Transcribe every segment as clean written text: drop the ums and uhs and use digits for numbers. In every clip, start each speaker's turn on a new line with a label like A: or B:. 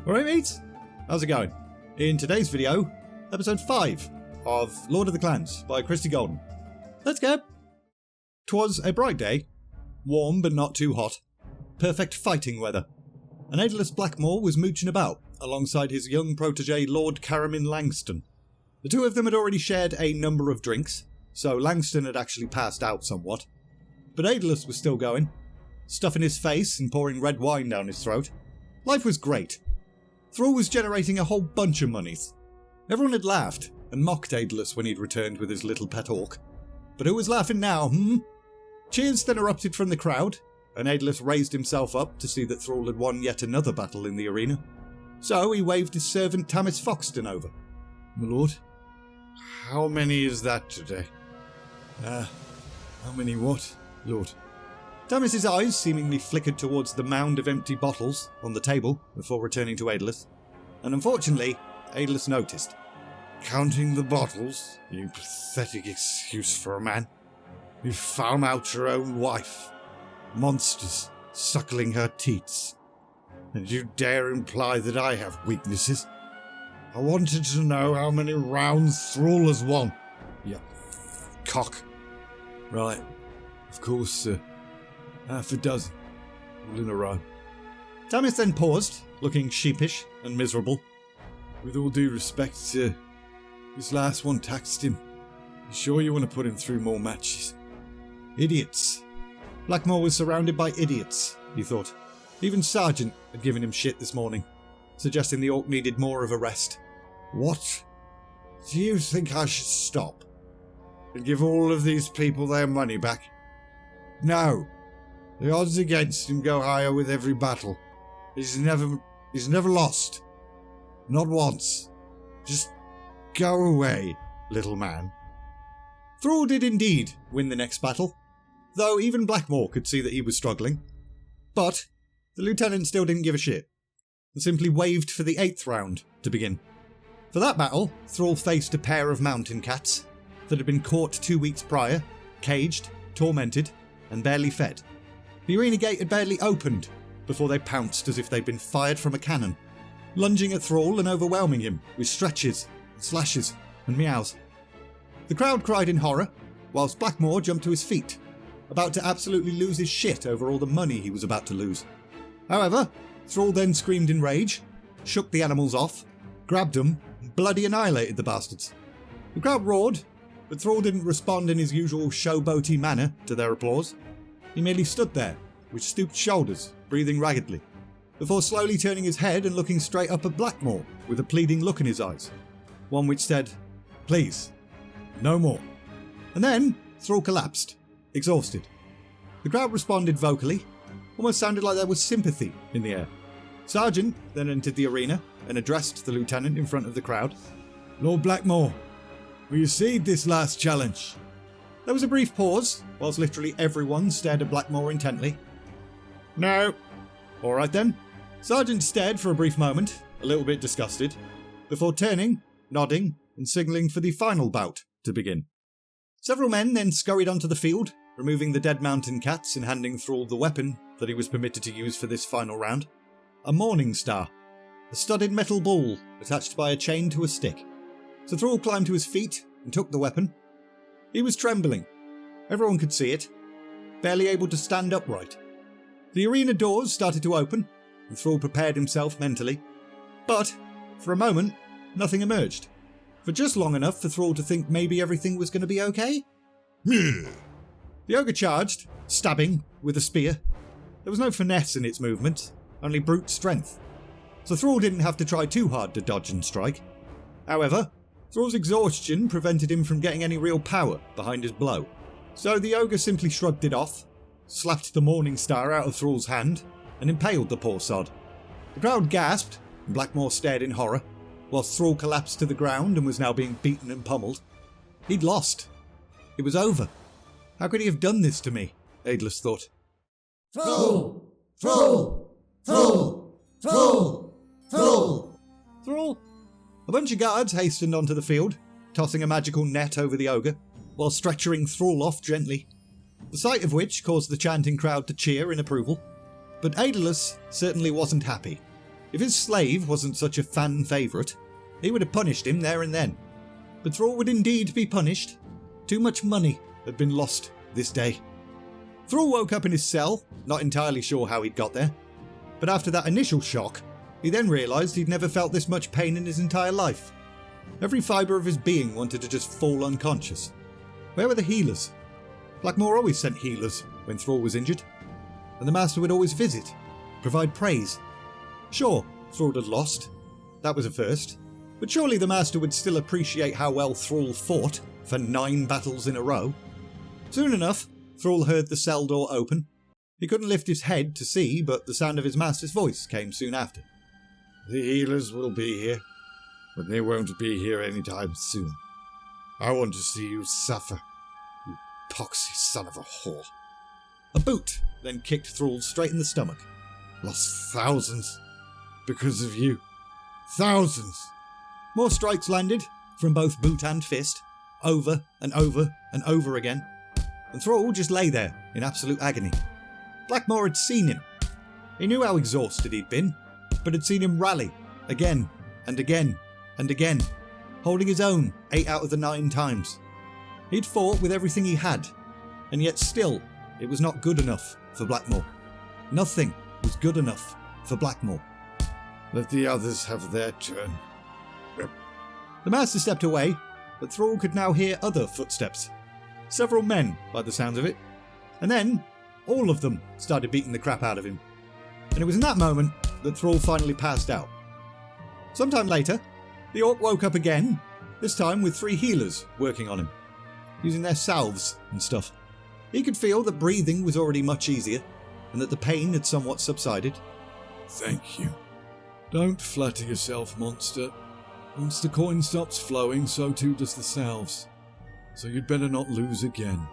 A: Alright mates, how's it going? In today's video, episode 5 of Lord of the Clans by Christie Golden. Let's go! 'Twas a bright day, warm but not too hot, perfect fighting weather. An Aedlus Blackmore was mooching about alongside his young protege Lord Caramin Langston. The two of them had already shared a number of drinks, so Langston had actually passed out somewhat. But Aedlus was still going, stuffing his face and pouring red wine down his throat. Life was great. Thrall was generating a whole bunch of monies. Everyone had laughed and mocked Aedlus when he'd returned with his little pet orc. But who was laughing now, Cheers then erupted from the crowd, and Aedlus raised himself up to see that Thrall had won yet another battle in the arena. So he waved his servant Tamis Foxton over.
B: My lord, how many is that today? How many what, lord?
A: Tamis's eyes seemingly flickered towards the mound of empty bottles on the table before returning to Aedlus, and unfortunately, Aedlus noticed.
B: Counting the bottles, you pathetic excuse for a man. You farm out your own wife. Monsters suckling her teats. And you dare imply that I have weaknesses? I wanted to know how many rounds Thrall has won. You cock.
C: Right, of course, half a dozen, all in a row.
A: Tamis then paused, looking sheepish and miserable.
C: With all due respect, this last one taxed him. You sure you want to put him through more matches?
A: Idiots. Blackmore was surrounded by idiots, he thought. Even Sergeant had given him shit this morning, suggesting the orc needed more of a rest.
B: What? Do you think I should stop and give all of these people their money back? No. The odds against him go higher with every battle. He's never lost. Not once. Just go away, little man.
A: Thrall did indeed win the next battle, though even Blackmore could see that he was struggling. But the lieutenant still didn't give a shit, and simply waved for the 8th round to begin. For that battle, Thrall faced a pair of mountain cats that had been caught 2 weeks prior, caged, tormented, and barely fed. The arena gate had barely opened before they pounced as if they'd been fired from a cannon, lunging at Thrall and overwhelming him with stretches, slashes, and meows. The crowd cried in horror, whilst Blackmore jumped to his feet, about to absolutely lose his shit over all the money he was about to lose. However, Thrall then screamed in rage, shook the animals off, grabbed them, and bloody annihilated the bastards. The crowd roared, but Thrall didn't respond in his usual showboaty manner to their applause. He merely stood there, with stooped shoulders, breathing raggedly, before slowly turning his head and looking straight up at Blackmore with a pleading look in his eyes, one which said, "Please, no more." And then Thrall collapsed, exhausted. The crowd responded vocally, almost sounded like there was sympathy in the air. Sergeant then entered the arena and addressed the lieutenant in front of the crowd.
C: Lord Blackmore, will you cede this last challenge?
A: There was a brief pause, whilst literally everyone stared at Blackmore intently.
B: No.
A: Alright then. Sergeant stared for a brief moment, a little bit disgusted, before turning, nodding, and signalling for the final bout to begin. Several men then scurried onto the field, removing the dead mountain cats and handing Thrall the weapon that he was permitted to use for this final round. A morning star, a studded metal ball attached by a chain to a stick. So Thrall climbed to his feet and took the weapon. He was trembling. Everyone could see it, barely able to stand upright. The arena doors started to open, and Thrall prepared himself mentally. But, for a moment, nothing emerged. For just long enough for Thrall to think maybe everything was going to be okay. The ogre charged, stabbing with a spear. There was no finesse in its movement, only brute strength. So Thrall didn't have to try too hard to dodge and strike. However, Thrall's exhaustion prevented him from getting any real power behind his blow. So the ogre simply shrugged it off, slapped the morning star out of Thrall's hand, and impaled the poor sod. The crowd gasped, and Blackmore stared in horror, whilst Thrall collapsed to the ground and was now being beaten and pummeled. He'd lost. It was over. How could he have done this to me? Aedlus thought.
D: Thrall! Thrall! Thrall! Thrall! Thrall!
A: Thrall! A bunch of guards hastened onto the field, tossing a magical net over the ogre, while stretchering Thrall off gently, the sight of which caused the chanting crowd to cheer in approval. But Aedlus certainly wasn't happy. If his slave wasn't such a fan favourite, he would have punished him there and then. But Thrall would indeed be punished. Too much money had been lost this day. Thrall woke up in his cell, not entirely sure how he'd got there. But after that initial shock, he then realised he'd never felt this much pain in his entire life. Every fibre of his being wanted to just fall unconscious. Where were the healers? Blackmore always sent healers when Thrall was injured. And the Master would always visit, provide praise. Sure, Thrall had lost. That was a first. But surely the Master would still appreciate how well Thrall fought for 9 battles in a row. Soon enough, Thrall heard the cell door open. He couldn't lift his head to see, but the sound of his master's voice came soon after.
B: The healers will be here, but they won't be here anytime soon. I want to see you suffer, you poxy son of a whore.
A: A boot then kicked Thrall straight in the stomach.
B: Lost thousands because of you. Thousands!
A: More strikes landed, from both boot and fist, over and over and over again. And Thrall just lay there, in absolute agony. Blackmore had seen him. He knew how exhausted he'd been, but had seen him rally, again and again and again, holding his own 8 out of the 9 times. He'd fought with everything he had, and yet still, it was not good enough for Blackmore. Nothing was good enough for Blackmore.
B: Let the others have their turn.
A: The Master stepped away, but Thrall could now hear other footsteps. Several men, by the sounds of it. And then, all of them started beating the crap out of him. And it was in that moment that Thrall finally passed out. Sometime later, the Orc woke up again, this time with 3 healers working on him, using their salves and stuff. He could feel that breathing was already much easier, and that the pain had somewhat subsided.
C: Thank you. Don't flatter yourself, monster. Once the coin stops flowing, so too does the salves. So you'd better not lose again.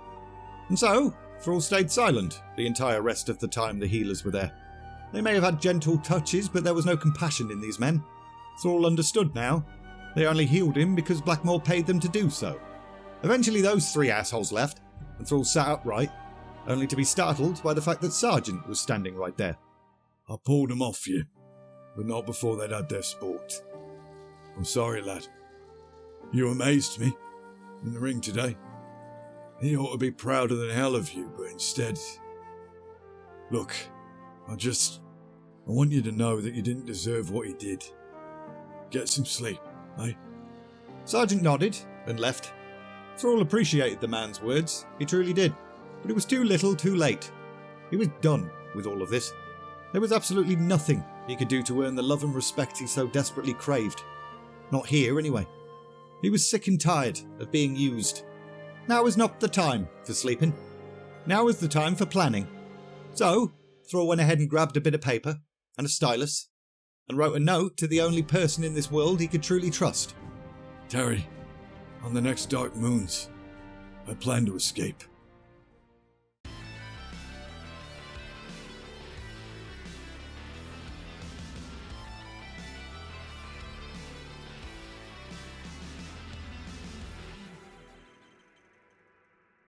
A: And so, Thrall stayed silent the entire rest of the time the healers were there. They may have had gentle touches, but there was no compassion in these men. Thrall understood now. They only healed him because Blackmore paid them to do so. Eventually those 3 assholes left, and Thrall sat upright, only to be startled by the fact that Sergeant was standing right there.
C: I pulled them off you, but not before they'd had their sport. I'm sorry, lad. You amazed me in the ring today. He ought to be prouder than hell of you, but instead... Look, I want you to know that you didn't deserve what he did. Get some sleep, eh?
A: Sergeant nodded and left. Thrall appreciated the man's words, he truly did. But it was too little too late. He was done with all of this. There was absolutely nothing he could do to earn the love and respect he so desperately craved. Not here, anyway. He was sick and tired of being used. Now was not the time for sleeping. Now was the time for planning. So, Thrall went ahead and grabbed a bit of paper and a stylus and wrote a note to the only person in this world he could truly trust.
C: Terry, on the next dark moons, I plan to escape.